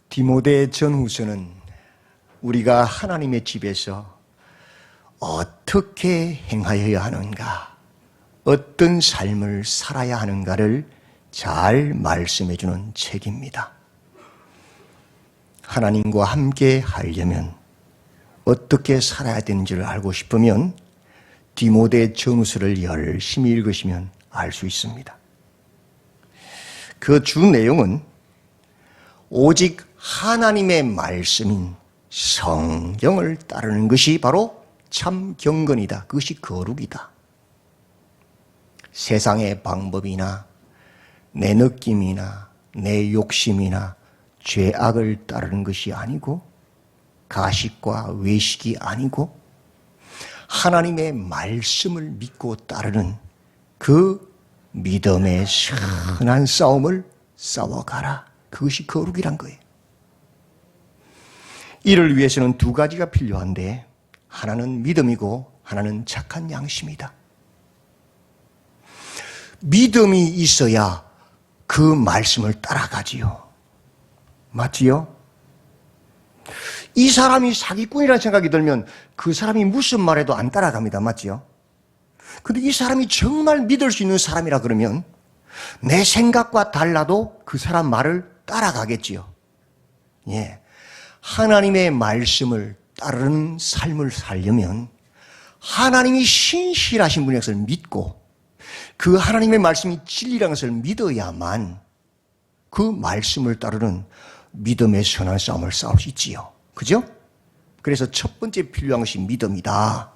디모데 전후서는 우리가 하나님의 집에서 어떻게 행하여야 하는가, 어떤 삶을 살아야 하는가를 잘 말씀해 주는 책입니다. 하나님과 함께 하려면 어떻게 살아야 되는지를 알고 싶으면 디모데 전후서를 열심히 읽으시면 알 수 있습니다. 그 주 내용은 오직 하나님의 말씀인 성경을 따르는 것이 바로 참 경건이다. 그것이 거룩이다. 세상의 방법이나 내 느낌이나 내 욕심이나 죄악을 따르는 것이 아니고 가식과 외식이 아니고 하나님의 말씀을 믿고 따르는 그 믿음의 선한 싸움을 싸워가라. 그것이 거룩이란 거예요. 이를 위해서는 두 가지가 필요한데 하나는 믿음이고 하나는 착한 양심이다. 믿음이 있어야 그 말씀을 따라가지요. 맞지요? 이 사람이 사기꾼이라는 생각이 들면 그 사람이 무슨 말해도 안 따라갑니다. 맞지요? 근데 이 사람이 정말 믿을 수 있는 사람이라 그러면 내 생각과 달라도 그 사람 말을 따라가겠지요. 예. 하나님의 말씀을 따르는 삶을 살려면 하나님이 신실하신 분인 것을 믿고 그 하나님의 말씀이 진리라는 것을 믿어야만 그 말씀을 따르는 믿음의 선한 싸움을 싸울 수 있지요. 그죠? 그래서 첫 번째 필요한 것이 믿음이다.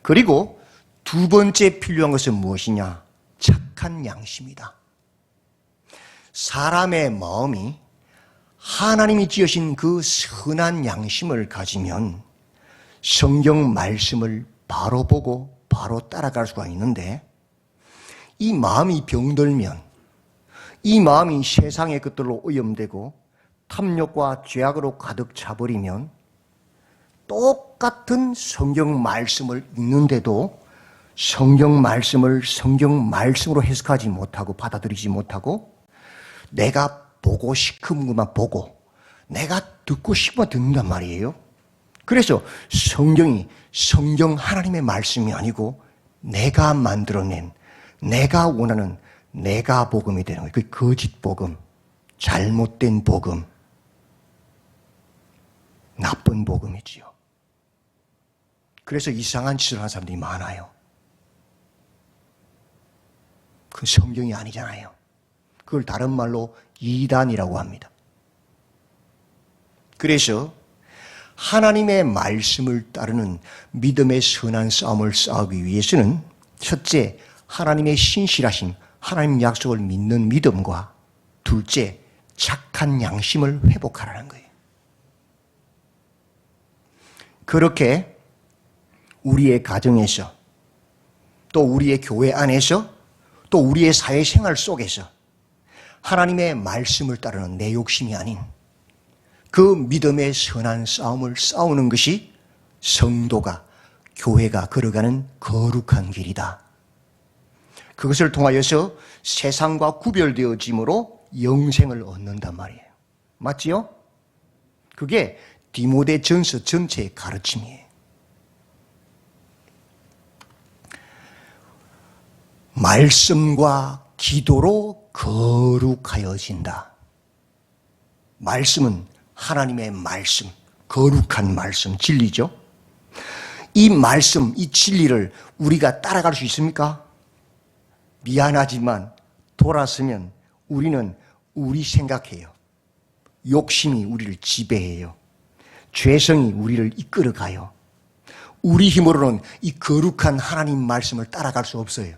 그리고 두 번째 필요한 것은 무엇이냐? 착한 양심이다. 사람의 마음이 하나님이 지으신 그 선한 양심을 가지면 성경 말씀을 바로 보고 바로 따라갈 수가 있는데 이 마음이 병들면 이 마음이 세상의 것들로 오염되고 탐욕과 죄악으로 가득 차버리면 똑같은 성경 말씀을 읽는데도 성경 말씀을 성경 말씀으로 해석하지 못하고 받아들이지 못하고 내가 보고 싶은 것만 보고 내가 듣고 싶은 것만 듣는단 말이에요. 그래서 성경이 성경 하나님의 말씀이 아니고 내가 만들어낸 내가 원하는 내가 복음이 되는 거예요. 그 거짓 복음, 잘못된 복음, 나쁜 복음이지요. 그래서 이상한 짓을 하는 사람들이 많아요. 그 성경이 아니잖아요. 그걸 다른 말로 이단이라고 합니다. 그래서 하나님의 말씀을 따르는 믿음의 선한 싸움을 싸우기 위해서는 첫째, 하나님의 신실하심, 하나님 약속을 믿는 믿음과 둘째, 착한 양심을 회복하라는 거예요. 그렇게 우리의 가정에서 또 우리의 교회 안에서 또 우리의 사회생활 속에서 하나님의 말씀을 따르는 내 욕심이 아닌 그 믿음의 선한 싸움을 싸우는 것이 성도가, 교회가 걸어가는 거룩한 길이다. 그것을 통하여서 세상과 구별되어짐으로 영생을 얻는단 말이에요. 맞지요? 그게 디모데 전서 전체의 가르침이에요. 말씀과 기도로 거룩하여진다. 말씀은 하나님의 말씀, 거룩한 말씀, 진리죠. 이 말씀, 이 진리를 우리가 따라갈 수 있습니까? 미안하지만 돌아서면 우리는 우리 생각해요. 욕심이 우리를 지배해요. 죄성이 우리를 이끌어가요. 우리 힘으로는 이 거룩한 하나님 말씀을 따라갈 수 없어요.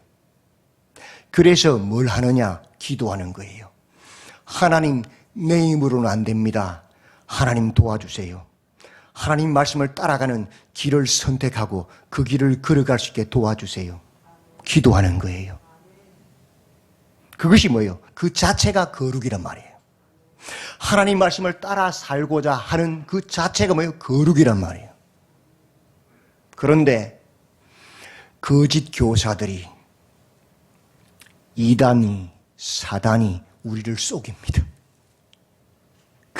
그래서 뭘 하느냐? 기도하는 거예요. 하나님, 내 힘으로는 안 됩니다. 하나님 도와주세요. 하나님 말씀을 따라가는 길을 선택하고 그 길을 걸어갈 수 있게 도와주세요. 기도하는 거예요. 그것이 뭐예요? 그 자체가 거룩이란 말이에요. 하나님 말씀을 따라 살고자 하는 그 자체가 뭐예요? 거룩이란 말이에요. 그런데 거짓 교사들이 이단이 사단이 우리를 속입니다.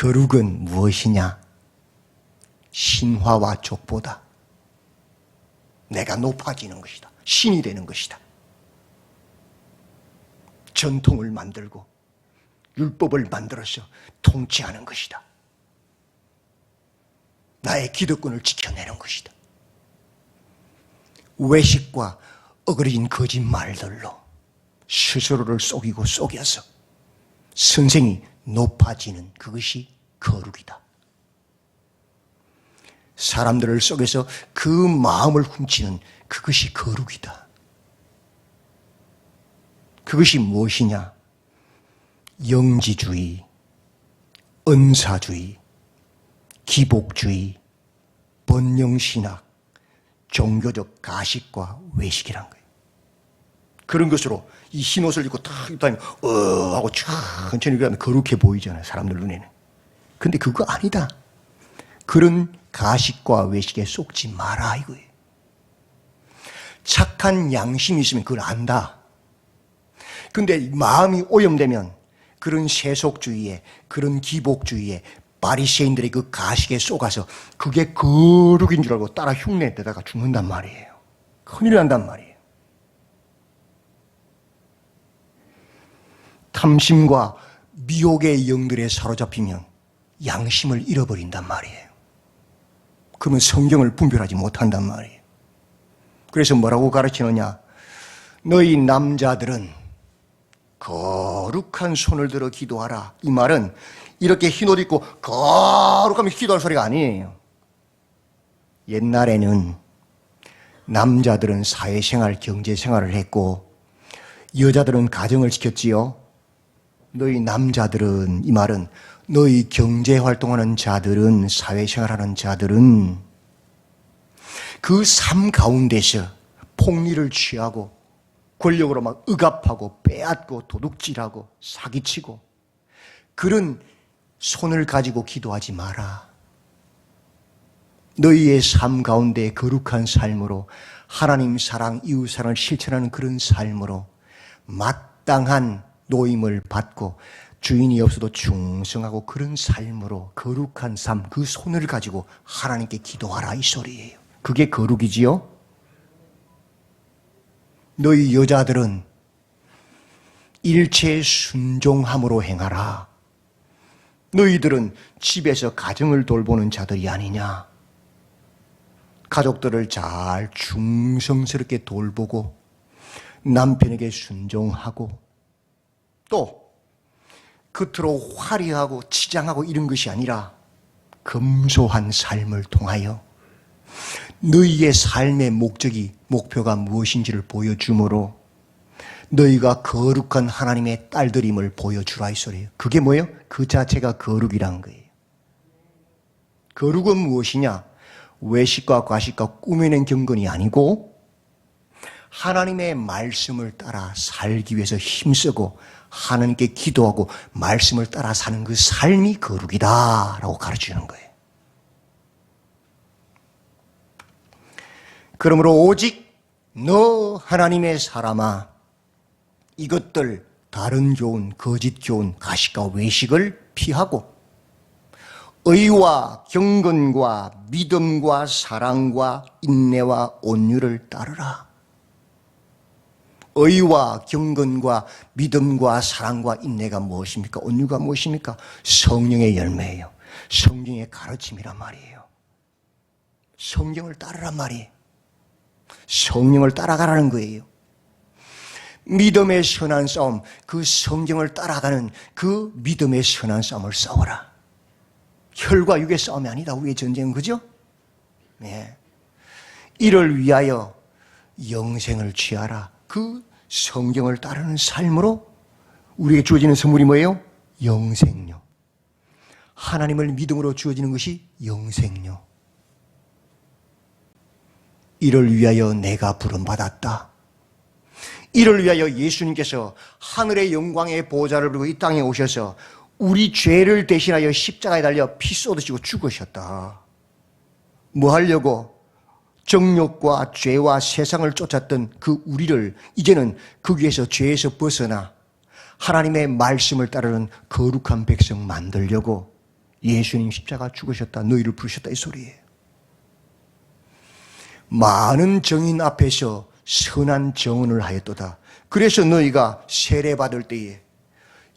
거룩은 무엇이냐? 신화와 족보다. 내가 높아지는 것이다. 신이 되는 것이다. 전통을 만들고 율법을 만들어서 통치하는 것이다. 나의 기득권을 지켜내는 것이다. 외식과 어그러진 거짓말들로 스스로를 속이고 속여서 선생이 높아지는 그것이 거룩이다. 사람들을 속여서 그 마음을 훔치는 그것이 거룩이다. 그것이 무엇이냐? 영지주의, 은사주의, 기복주의, 번영신학, 종교적 가식과 외식이란 거예요. 그런 것으로 이 흰옷을 입고 탁 입다니면 하고 천천히 가면 거룩해 보이잖아요, 사람들 눈에는. 근데 그거 아니다. 그런 가식과 외식에 속지 마라 이거예요. 착한 양심이 있으면 그걸 안다. 근데 마음이 오염되면 그런 세속주의에, 그런 기복주의에, 바리새인들의 그 가식에 속아서 그게 거룩인 줄 알고 따라 흉내내다가 죽는단 말이에요. 큰일 난단 말이에요. 탐심과 미혹의 영들에 사로잡히면 양심을 잃어버린단 말이에요. 그러면 성경을 분별하지 못한단 말이에요. 그래서 뭐라고 가르치느냐? 너희 남자들은 거룩한 손을 들어 기도하라. 이 말은 이렇게 흰옷 입고 거룩하면 기도할 소리가 아니에요. 옛날에는 남자들은 사회생활, 경제생활을 했고 여자들은 가정을 지켰지요. 너희 남자들은, 이 말은 너희 경제활동하는 자들은, 사회생활하는 자들은 그 삶 가운데서 폭리를 취하고 권력으로 막 억압하고 빼앗고 도둑질하고 사기치고 그런 손을 가지고 기도하지 마라. 너희의 삶 가운데 거룩한 삶으로 하나님 사랑, 이웃 사랑을 실천하는 그런 삶으로 마땅한 노임을 받고 주인이 없어도 충성하고 그런 삶으로 거룩한 삶, 그 손을 가지고 하나님께 기도하라 이 소리예요. 그게 거룩이지요? 너희 여자들은 일체의 순종함으로 행하라. 너희들은 집에서 가정을 돌보는 자들이 아니냐. 가족들을 잘 충성스럽게 돌보고 남편에게 순종하고 또 겉으로 화려하고 치장하고 이런 것이 아니라 검소한 삶을 통하여 너희의 삶의 목표가 무엇인지를 보여주므로 너희가 거룩한 하나님의 딸들임을 보여주라 이 소리예요. 그게 뭐예요? 그 자체가 거룩이란 거예요. 거룩은 무엇이냐? 외식과 과식과 꾸며낸 경건이 아니고 하나님의 말씀을 따라 살기 위해서 힘쓰고 하나님께 기도하고 말씀을 따라 사는 그 삶이 거룩이다라고 가르치는 거예요. 그러므로 오직 너 하나님의 사람아, 이것들 다른 교훈, 거짓 교훈, 가식과 외식을 피하고 의와 경건과 믿음과 사랑과 인내와 온유를 따르라. 의와 경건과 믿음과 사랑과 인내가 무엇입니까? 온유가 무엇입니까? 성령의 열매예요. 성경의 가르침이란 말이에요. 성경을 따르란 말이에요. 성령을 따라가라는 거예요. 믿음의 선한 싸움, 그 성경을 따라가는 그 믿음의 선한 싸움을 싸워라. 혈과 육의 싸움이 아니다. 우리의 전쟁은, 그죠? 네. 이를 위하여 영생을 취하라. 그 성경을 따르는 삶으로 우리에게 주어지는 선물이 뭐예요? 영생요. 하나님을 믿음으로 주어지는 것이 영생요. 이를 위하여 내가 부름받았다. 이를 위하여 예수님께서 하늘의 영광의 보좌를 들고 이 땅에 오셔서 우리 죄를 대신하여 십자가에 달려 피 쏟으시고 죽으셨다. 뭐 하려고? 정욕과 죄와 세상을 쫓았던 그 우리를 이제는 거기에서 죄에서 벗어나 하나님의 말씀을 따르는 거룩한 백성 만들려고 예수님 십자가 죽으셨다, 너희를 부르셨다 이 소리예요. 많은 정인 앞에서 선한 정언을 하였도다. 그래서 너희가 세례받을 때에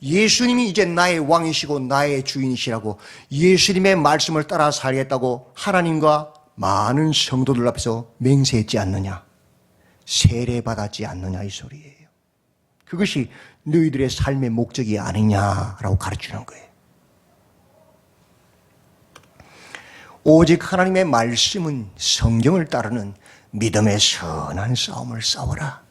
예수님이 이제 나의 왕이시고 나의 주인이시라고 예수님의 말씀을 따라 살겠다고 하나님과 많은 성도들 앞에서 맹세했지 않느냐, 세례받았지 않느냐 이 소리예요. 그것이 너희들의 삶의 목적이 아니냐라고 가르치는 거예요. 오직 하나님의 말씀은 성경을 따르는 믿음의 선한 싸움을 싸워라.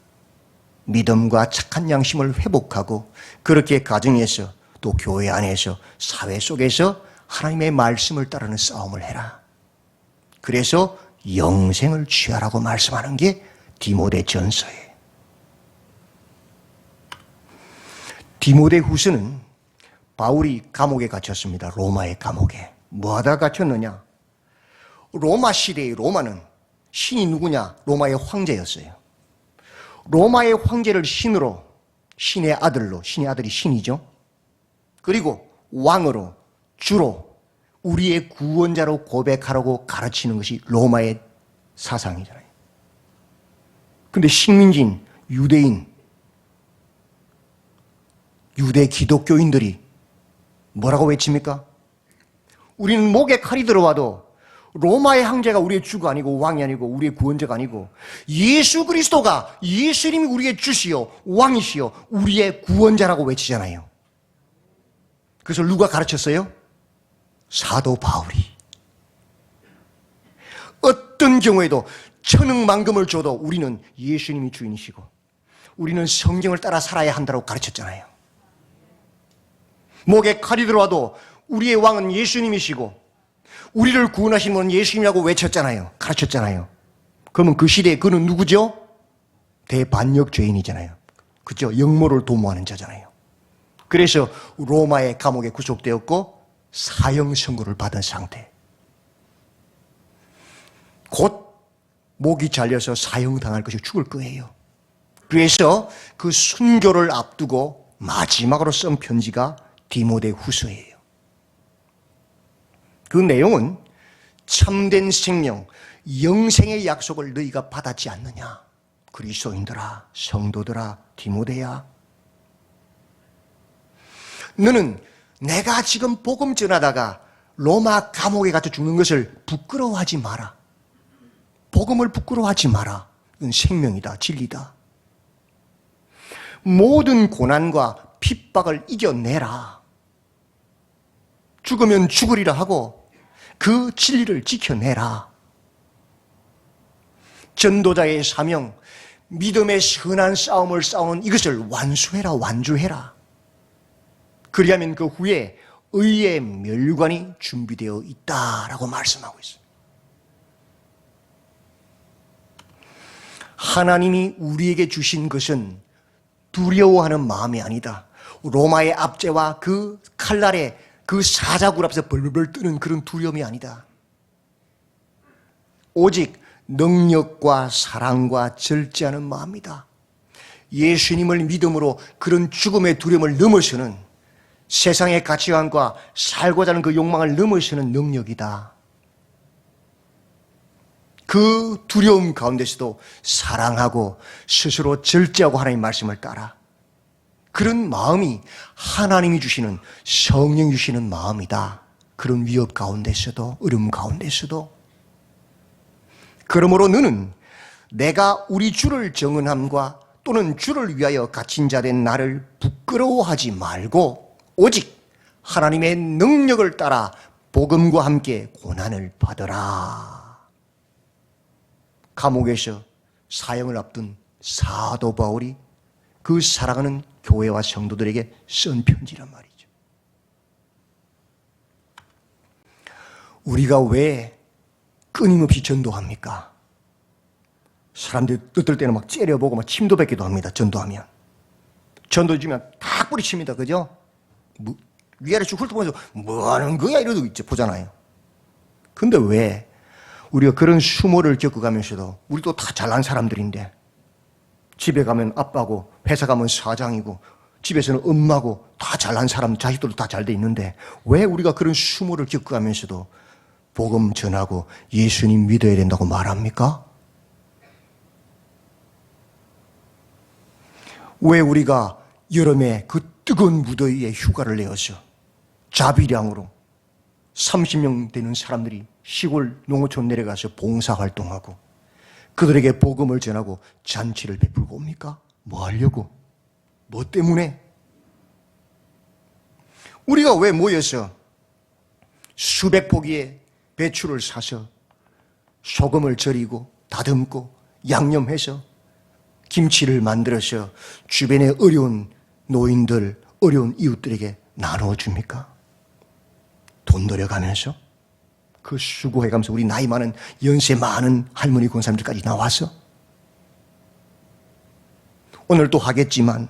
믿음과 착한 양심을 회복하고 그렇게 가정에서 또 교회 안에서 사회 속에서 하나님의 말씀을 따르는 싸움을 해라. 그래서 영생을 취하라고 말씀하는 게 디모데전서예요. 디모데후서는 바울이 감옥에 갇혔습니다. 로마의 감옥에. 뭐하다 갇혔느냐? 로마 시대의 로마는 신이 누구냐? 로마의 황제였어요. 로마의 황제를 신으로, 신의 아들로, 신의 아들이 신이죠. 그리고 왕으로, 주로, 우리의 구원자로 고백하라고 가르치는 것이 로마의 사상이잖아요. 근데 식민지인 유대인, 유대 기독교인들이 뭐라고 외칩니까? 우리는 목에 칼이 들어와도 로마의 황제가 우리의 주가 아니고 왕이 아니고 우리의 구원자가 아니고 예수 그리스도가, 예수님이 우리의 주시요 왕이시요 우리의 구원자라고 외치잖아요. 그래서 누가 가르쳤어요? 사도 바울이. 어떤 경우에도 천억만금을 줘도 우리는 예수님이 주인이시고 우리는 성경을 따라 살아야 한다고 가르쳤잖아요. 목에 칼이 들어와도 우리의 왕은 예수님이시고 우리를 구원하신 분은 예수님이라고 외쳤잖아요. 가르쳤잖아요. 그러면 그 시대에 그는 누구죠? 대반역 죄인이잖아요. 그죠? 영모를 도모하는 자잖아요. 그래서 로마의 감옥에 구속되었고 사형 선고를 받은 상태. 곧 목이 잘려서 사형당할 것이 죽을 거예요. 그래서 그 순교를 앞두고 마지막으로 쓴 편지가 디모데후서예요. 그 내용은 참된 생명, 영생의 약속을 너희가 받았지 않느냐. 그리스도인들아, 성도들아, 디모데야. 너는 내가 지금 복음 전하다가 로마 감옥에 갇혀 죽는 것을 부끄러워하지 마라. 복음을 부끄러워하지 마라. 이건 생명이다, 진리다. 모든 고난과 핍박을 이겨내라. 죽으면 죽으리라 하고 그 진리를 지켜내라. 전도자의 사명, 믿음의 선한 싸움을 싸우는 이것을 완수해라, 완주해라. 그리하면 그 후에 의의 멸관이 준비되어 있다라고 말씀하고 있어요. 하나님이 우리에게 주신 것은 두려워하는 마음이 아니다. 로마의 압제와 그 칼날에 그 사자굴 앞에서 벌벌 뜨는 그런 두려움이 아니다. 오직 능력과 사랑과 절제하는 마음이다. 예수님을 믿음으로 그런 죽음의 두려움을 넘어서는 세상의 가치관과 살고자 하는 그 욕망을 넘어서는 능력이다. 그 두려움 가운데서도 사랑하고 스스로 절제하고 하나님의 말씀을 따라 그런 마음이 하나님이 주시는, 성령이 주시는 마음이다. 그런 위협 가운데서도, 어려움 가운데서도. 그러므로 너는 내가 우리 주를 정언함과 또는 주를 위하여 갇힌 자 된 나를 부끄러워하지 말고 오직 하나님의 능력을 따라 복음과 함께 고난을 받으라. 감옥에서 사형을 앞둔 사도 바울이 그 사랑하는 교회와 성도들에게 쓴 편지란 말이죠. 우리가 왜 끊임없이 전도합니까? 사람들이 어떨 때는 막 째려보고 막 침도 뱉기도 합니다. 전도하면. 전도 주면 다 뿌리칩니다. 그죠? 위아래 쭉 훑어보면서 뭐 하는 거야? 이러고 있죠. 보잖아요. 근데 왜 우리가 그런 수모를 겪어가면서도 우리도 다 잘난 사람들인데 집에 가면 아빠고 회사 가면 사장이고 집에서는 엄마고 다 잘난 사람, 자식들도 다 잘 돼 있는데 왜 우리가 그런 수모를 겪어가면서도 복음 전하고 예수님 믿어야 된다고 말합니까? 왜 우리가 여름에 그 뜨거운 무더위에 휴가를 내어서 자비량으로 30명 되는 사람들이 시골 농어촌 내려가서 봉사활동하고 그들에게 복음을 전하고 잔치를 베풀고 옵니까? 뭐 하려고? 뭐 때문에? 우리가 왜 모여서 수백 포기의 배추를 사서 소금을 절이고 다듬고 양념해서 김치를 만들어서 주변에 어려운 노인들, 어려운 이웃들에게 나누어 줍니까? 돈 들여가면서 그 수고해가면서 우리 나이 많은 연세 많은 할머니 권사님들까지 나와서 오늘 또 하겠지만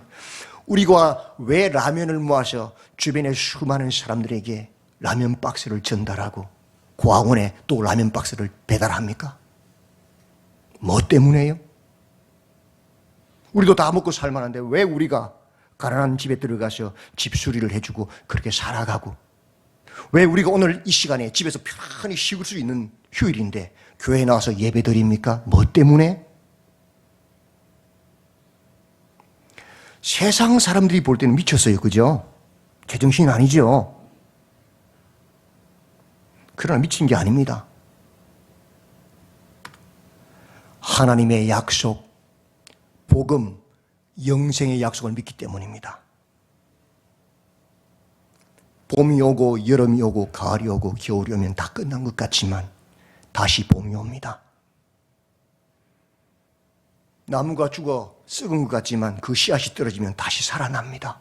우리가 왜 라면을 모아서 주변에 수많은 사람들에게 라면 박스를 전달하고 고아원에 또 라면 박스를 배달합니까? 뭐 때문에요? 우리도 다 먹고 살만한데 왜 우리가 가난한 집에 들어가서 집수리를 해주고 그렇게 살아가고 왜 우리가 오늘 이 시간에 집에서 편안히 쉬울 수 있는 휴일인데 교회에 나와서 예배 드립니까? 뭐 때문에? 세상 사람들이 볼 때는 미쳤어요. 그죠? 제정신이 아니죠. 그러나 미친 게 아닙니다. 하나님의 약속, 복음, 영생의 약속을 믿기 때문입니다. 봄이 오고 여름이 오고 가을이 오고 겨울이 오면 다 끝난 것 같지만 다시 봄이 옵니다. 나무가 죽어 썩은 것 같지만 그 씨앗이 떨어지면 다시 살아납니다.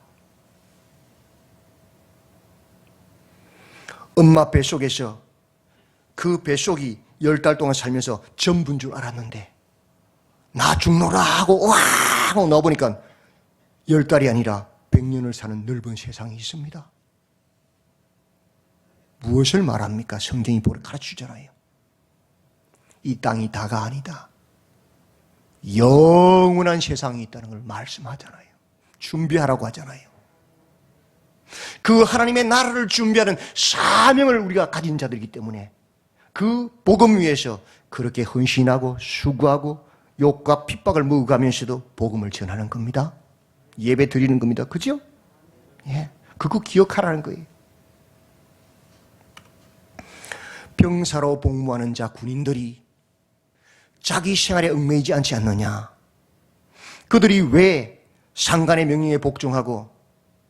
엄마 뱃속에서 그 뱃속이 10달 동안 살면서 전부인 줄 알았는데 나 죽노라 하고 와 하고 넣어보니까 10달이 아니라 100년을 사는 넓은 세상이 있습니다. 무엇을 말합니까? 성경이 가르쳐주잖아요. 이 땅이 다가 아니다. 영원한 세상이 있다는 걸 말씀하잖아요. 준비하라고 하잖아요. 그 하나님의 나라를 준비하는 사명을 우리가 가진 자들이기 때문에 그 복음 위에서 그렇게 헌신하고 수고하고 욕과 핍박을 먹어가면서도 복음을 전하는 겁니다. 예배 드리는 겁니다. 그죠? 예, 그거 기억하라는 거예요. 병사로 복무하는 자 군인들이 자기 생활에 얽매이지 않지 않느냐? 그들이 왜 상관의 명령에 복종하고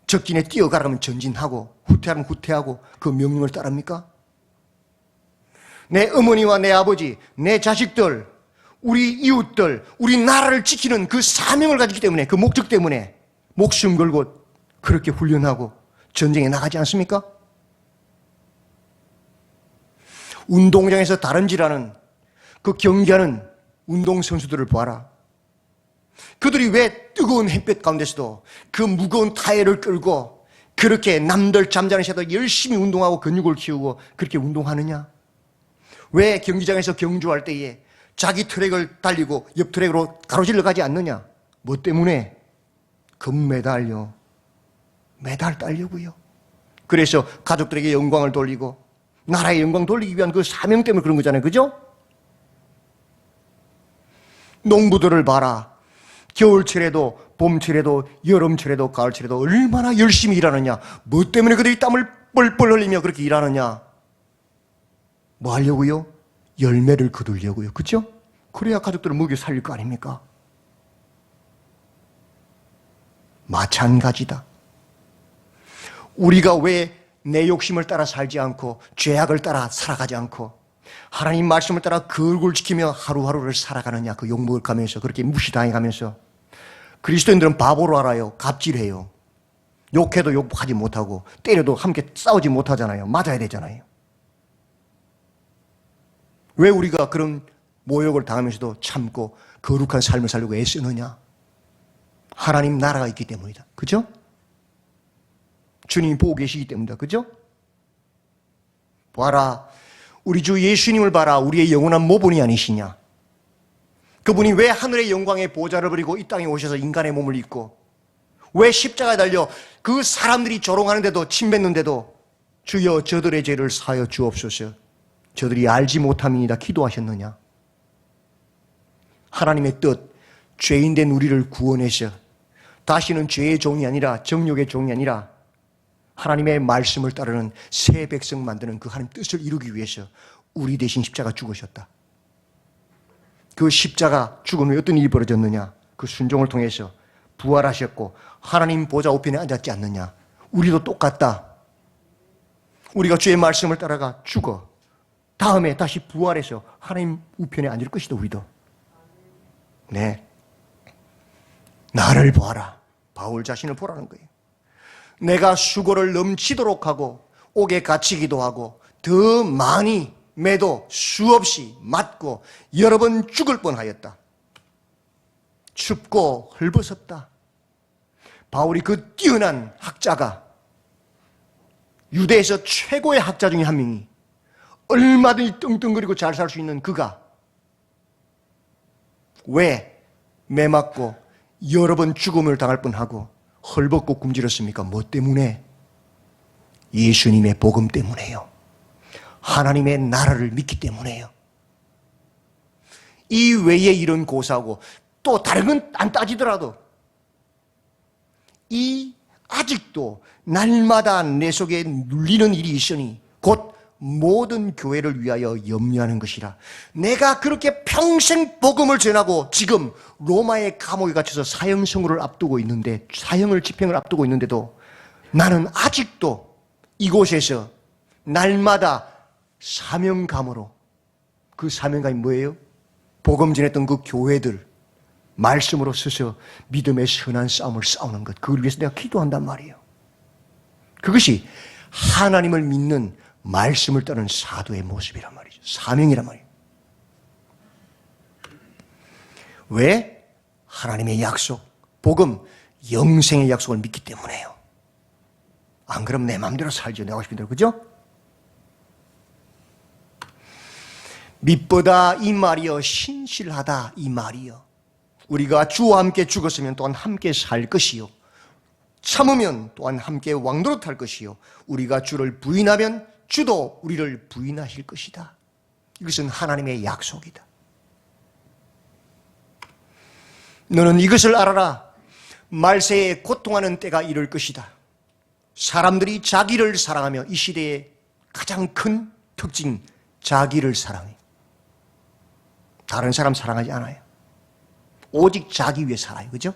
적진에 뛰어가라면 전진하고 후퇴하면 후퇴하고 그 명령을 따릅니까? 내 어머니와 내 아버지, 내 자식들, 우리 이웃들, 우리 나라를 지키는 그 사명을 가지기 때문에 그 목적 때문에 목숨 걸고 그렇게 훈련하고 전쟁에 나가지 않습니까? 운동장에서 다름질하는 그 경기하는 운동선수들을 보아라. 그들이 왜 뜨거운 햇볕 가운데서도 그 무거운 타이어를 끌고 그렇게 남들 잠자는 시간도 열심히 운동하고 근육을 키우고 그렇게 운동하느냐? 왜 경기장에서 경주할 때에 자기 트랙을 달리고 옆 트랙으로 가로질러 가지 않느냐? 뭐 때문에? 금메달요. 메달 따려고요. 그래서 가족들에게 영광을 돌리고 나라의 영광 돌리기 위한 그 사명 때문에 그런 거잖아요. 그죠? 농부들을 봐라. 겨울철에도 봄철에도 여름철에도 가을철에도 얼마나 열심히 일하느냐. 뭐 때문에 그들이 땀을 뻘뻘 흘리며 그렇게 일하느냐. 뭐 하려고요? 열매를 거두려고요. 그죠? 그래야 가족들을 먹여 살릴 거 아닙니까? 마찬가지다. 우리가 왜 내 욕심을 따라 살지 않고 죄악을 따라 살아가지 않고 하나님 말씀을 따라 거룩을 지키며 하루하루를 살아가느냐. 그 욕먹을 가면서 그렇게 무시당해가면서 그리스도인들은 바보로 알아요. 갑질해요. 욕해도 욕하지 못하고 때려도 함께 싸우지 못하잖아요. 맞아야 되잖아요. 왜 우리가 그런 모욕을 당하면서도 참고 거룩한 삶을 살려고 애쓰느냐? 하나님 나라가 있기 때문이다. 그죠? 주님이 보고 계시기 때문이다. 그죠? 봐라. 우리 주 예수님을 봐라. 우리의 영원한 모본이 아니시냐? 그분이 왜 하늘의 영광의 보좌를 버리고 이 땅에 오셔서 인간의 몸을 입고 왜 십자가에 달려 그 사람들이 조롱하는데도 침뱉는데도 주여 저들의 죄를 사하여 주옵소서 저들이 알지 못함이니이다 기도하셨느냐? 하나님의 뜻, 죄인된 우리를 구원해서 다시는 죄의 종이 아니라 정욕의 종이 아니라 하나님의 말씀을 따르는 새 백성 만드는 그 하나님 뜻을 이루기 위해서 우리 대신 십자가 죽으셨다. 그 십자가 죽은 후에 어떤 일이 벌어졌느냐? 그 순종을 통해서 부활하셨고 하나님 보좌 우편에 앉았지 않느냐? 우리도 똑같다. 우리가 주의 말씀을 따라가 죽어 다음에 다시 부활해서 하나님 우편에 앉을 것이다. 우리도. 네. 나를 보아라. 바울 자신을 보라는 거예요. 내가 수고를 넘치도록 하고 옥에 갇히기도 하고 더 많이 매도 수없이 맞고 여러 번 죽을 뻔하였다. 춥고 헐벗었다. 바울이 그 뛰어난 학자가 유대에서 최고의 학자 중에 한 명이 얼마든지 떵떵거리고 잘 살 수 있는 그가 왜 매맞고 여러 번 죽음을 당할 뻔하고 헐벗고 굶주렸습니까? 뭐 때문에? 예수님의 복음 때문에요. 하나님의 나라를 믿기 때문에요. 이 외에 이런 고사하고 또 다른 건 안 따지더라도 이 아직도 날마다 내 속에 눌리는 일이 있으니 곧 모든 교회를 위하여 염려하는 것이라. 내가 그렇게 평생 복음을 전하고 지금 로마의 감옥에 갇혀서 사형 선고를 앞두고 있는데 사형을 집행을 앞두고 있는데도 나는 아직도 이곳에서 날마다 사명감으로 그 사명감이 뭐예요? 복음 전했던 그 교회들 말씀으로 서서 믿음의 선한 싸움을 싸우는 것 그걸 위해서 내가 기도한단 말이에요. 그것이 하나님을 믿는 말씀을 따르는 사도의 모습이란 말이죠. 사명이란 말이에요. 왜? 하나님의 약속, 복음, 영생의 약속을 믿기 때문에요. 안 그러면 내 마음대로 살죠. 내가 하고 싶은 대로. 그죠? 믿보다 이 말이여 신실하다 이 말이여. 우리가 주와 함께 죽었으면 또한 함께 살 것이요. 참으면 또한 함께 왕노릇할 것이요. 우리가 주를 부인하면 주도 우리를 부인하실 것이다. 이것은 하나님의 약속이다. 너는 이것을 알아라. 말세에 고통하는 때가 이를 것이다. 사람들이 자기를 사랑하며 이 시대의 가장 큰 특징 자기를 사랑해. 다른 사람 사랑하지 않아요. 오직 자기 위해 살아요. 그죠?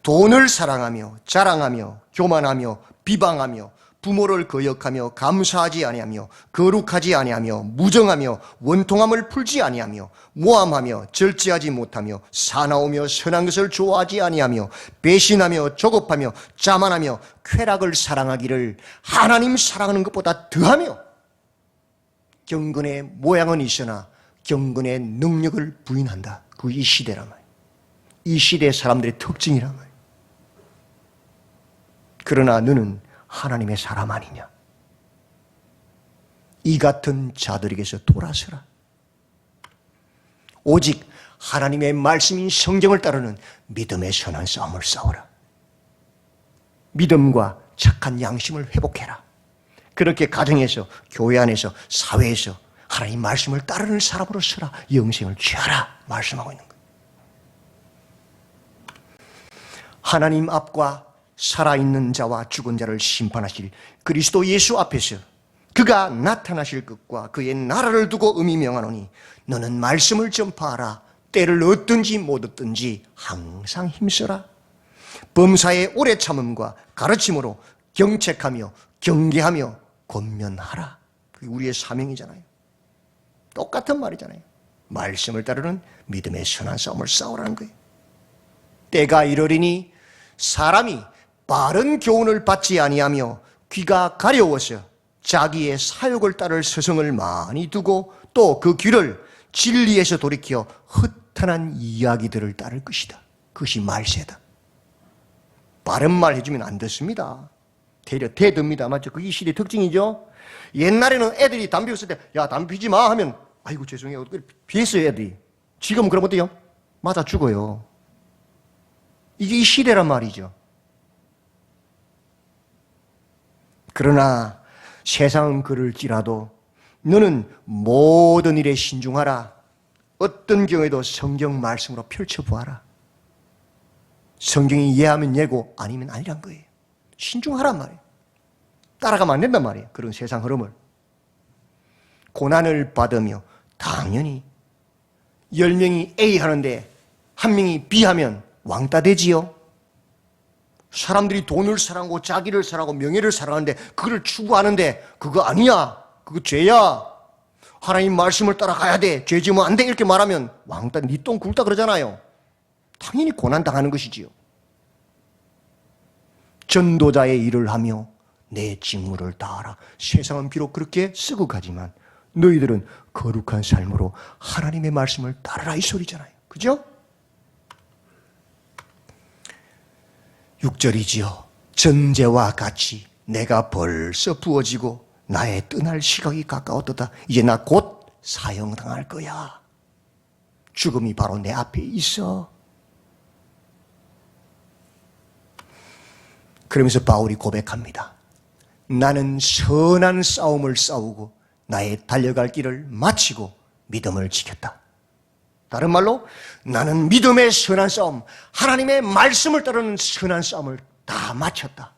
돈을 사랑하며 자랑하며 교만하며 비방하며 부모를 거역하며 감사하지 아니하며 거룩하지 아니하며 무정하며 원통함을 풀지 아니하며 모함하며 절제하지 못하며 사나우며 선한 것을 좋아하지 아니하며 배신하며 조급하며 자만하며 쾌락을 사랑하기를 하나님 사랑하는 것보다 더하며 경건의 모양은 있으나 경건의 능력을 부인한다. 그 이 시대란 말이에요. 이 시대의 사람들의 특징이란 말이에요. 그러나 너는 하나님의 사람 아니냐? 이 같은 자들에게서 돌아서라. 오직 하나님의 말씀인 성경을 따르는 믿음의 선한 싸움을 싸워라. 믿음과 착한 양심을 회복해라. 그렇게 가정에서, 교회 안에서, 사회에서 하나님 말씀을 따르는 사람으로 서라. 영생을 취하라. 말씀하고 있는 거예요. 하나님 앞과 살아있는 자와 죽은 자를 심판하실 그리스도 예수 앞에서 그가 나타나실 것과 그의 나라를 두고 의미 명하노니 너는 말씀을 전파하라. 때를 얻든지 못 얻든지 항상 힘써라. 범사의 오래 참음과 가르침으로 경책하며 경계하며 권면하라. 그게 우리의 사명이잖아요. 똑같은 말이잖아요. 말씀을 따르는 믿음의 선한 싸움을 싸우라는 거예요. 때가 이르리니 사람이 바른 교훈을 받지 아니하며 귀가 가려워서 자기의 사욕을 따를 스승을 많이 두고 또 그 귀를 진리에서 돌이켜 허탄한 이야기들을 따를 것이다. 그것이 말세다. 바른 말 해주면 안 됐습니다. 되려 대듭니다. 맞죠? 그게 이 시대의 특징이죠. 옛날에는 애들이 담배 피웠을 때 야 담배 피지 마 하면 아이고 죄송해요. 피했어요 애들이. 지금 그럼 어때요? 맞아 죽어요. 이게 이 시대란 말이죠. 그러나 세상은 그럴지라도 너는 모든 일에 신중하라. 어떤 경우에도 성경 말씀으로 펼쳐보아라. 성경이 예하면 예고 아니면 아니란 거예요. 신중하란 말이에요. 따라가면 안 된단 말이에요. 그런 세상 흐름을. 고난을 받으며 당연히 10명이 A 하는데 1명이 B 하면 왕따 되지요. 사람들이 돈을 사랑하고 자기를 사랑하고 명예를 사랑하는데 그걸 추구하는데 그거 아니야. 그거 죄야. 하나님 말씀을 따라가야 돼. 죄 지으면 안 돼. 이렇게 말하면 왕따, 니 똥 굵다 그러잖아요. 당연히 고난당하는 것이지요. 전도자의 일을 하며 내 직무를 다하라. 세상은 비록 그렇게 쓰고 가지만 너희들은 거룩한 삶으로 하나님의 말씀을 따르라 이 소리잖아요. 그죠? 6절이지요. 전제와 같이 내가 벌써 부어지고 나의 떠날 시각이 가까웠도다. 이제 나 곧 사형당할 거야. 죽음이 바로 내 앞에 있어. 그러면서 바울이 고백합니다. 나는 선한 싸움을 싸우고 나의 달려갈 길을 마치고 믿음을 지켰다. 다른 말로 나는 믿음의 선한 싸움, 하나님의 말씀을 따르는 선한 싸움을 다 마쳤다.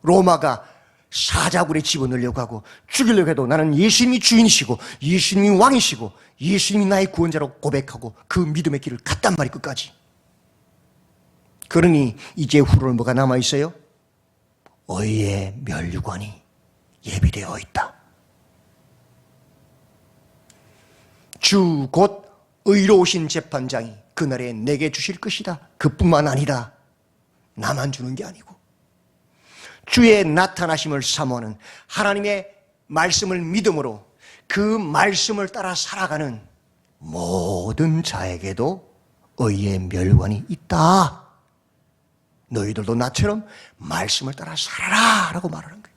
로마가 사자굴에 집어넣으려고 하고 죽이려고 해도 나는 예수님이 주인이시고 예수님이 왕이시고 예수님이 나의 구원자로 고백하고 그 믿음의 길을 갔단 말이 끝까지. 그러니 이제 후로는 뭐가 남아있어요? 의의 멸류관이 예비되어 있다. 주 곧 의로우신 재판장이 그날에 내게 주실 것이다. 그뿐만 아니라 나만 주는 게 아니고 주의 나타나심을 사모하는 하나님의 말씀을 믿음으로 그 말씀을 따라 살아가는 모든 자에게도 의의 멸관이 있다. 너희들도 나처럼 말씀을 따라 살아라 라고 말하는 거예요.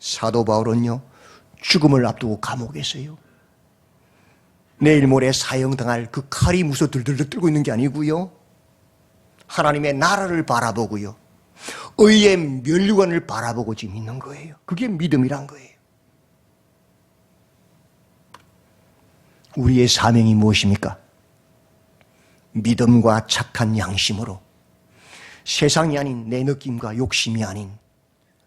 사도 바울은요, 죽음을 앞두고 감옥에 있어요. 내일 모레 사형당할 그 칼이 무서 들들들 떨고 있는 게 아니고요, 하나님의 나라를 바라보고요, 의의 멸류관을 바라보고 지금 있는 거예요. 그게 믿음이란 거예요. 우리의 사명이 무엇입니까? 믿음과 착한 양심으로 세상이 아닌 내 느낌과 욕심이 아닌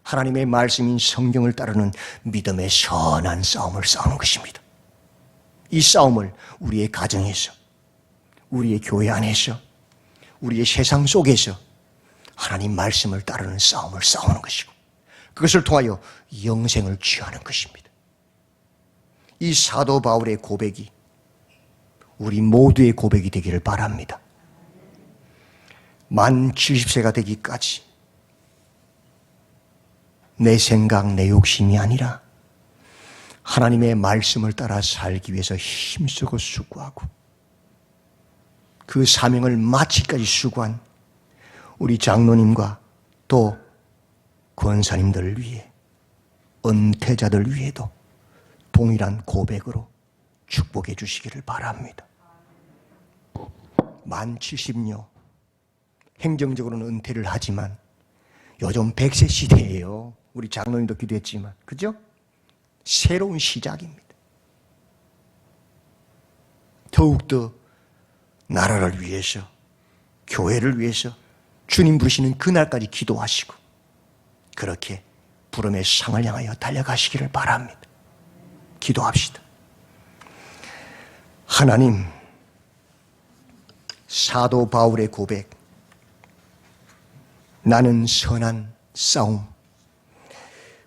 하나님의 말씀인 성경을 따르는 믿음의 선한 싸움을 싸우는 것입니다. 이 싸움을 우리의 가정에서, 우리의 교회 안에서, 우리의 세상 속에서 하나님 말씀을 따르는 싸움을 싸우는 것이고, 그것을 통하여 영생을 취하는 것입니다. 이 사도 바울의 고백이 우리 모두의 고백이 되기를 바랍니다. 만 70세가 되기까지 내 생각, 내 욕심이 아니라 하나님의 말씀을 따라 살기 위해서 힘쓰고 수고하고 그 사명을 마치기까지 수고한 우리 장로님과 또 권사님들을 위해, 은퇴자들 위해도 동일한 고백으로 축복해 주시기를 바랍니다. 만 70요. 행정적으로는 은퇴를 하지만 요즘 100세 시대예요. 우리 장로님도 기도했지만, 그죠? 새로운 시작입니다. 더욱더 나라를 위해서, 교회를 위해서 주님 부르시는 그날까지 기도하시고 그렇게 부름의 상을 향하여 달려가시기를 바랍니다. 기도합시다. 하나님, 사도 바울의 고백, 나는 선한 싸움,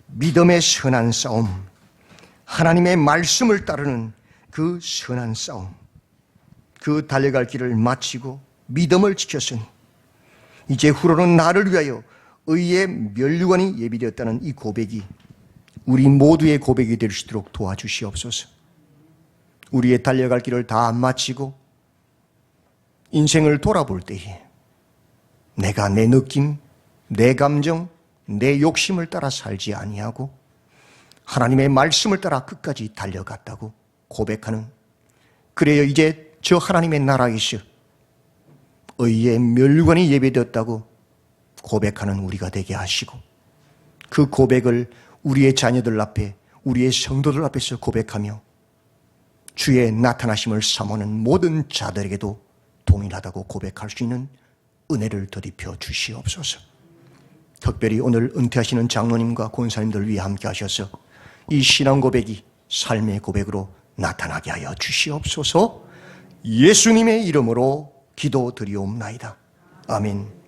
믿음의 선한 싸움, 하나님의 말씀을 따르는 그 선한 싸움, 그 달려갈 길을 마치고 믿음을 지켰으니 이제 후로는 나를 위하여 의의 멸류관이 예비되었다는 이 고백이 우리 모두의 고백이 될 수 있도록 도와주시옵소서. 우리의 달려갈 길을 다 마치고 인생을 돌아볼 때에 내가 내 느낌, 내 감정, 내 욕심을 따라 살지 아니하고 하나님의 말씀을 따라 끝까지 달려갔다고 고백하는, 그래요, 이제 저 하나님의 나라에서 의의 멸관이 예배되었다고 고백하는 우리가 되게 하시고, 그 고백을 우리의 자녀들 앞에, 우리의 성도들 앞에서 고백하며 주의 나타나심을 사모하는 모든 자들에게도 동일하다고 고백할 수 있는 은혜를 더입혀 주시옵소서. 특별히 오늘 은퇴하시는 장로님과 권사님들 위해 함께 하셔서 이 신앙 고백이 삶의 고백으로 나타나게 하여 주시옵소서. 예수님의 이름으로 기도드리옵나이다. 아멘.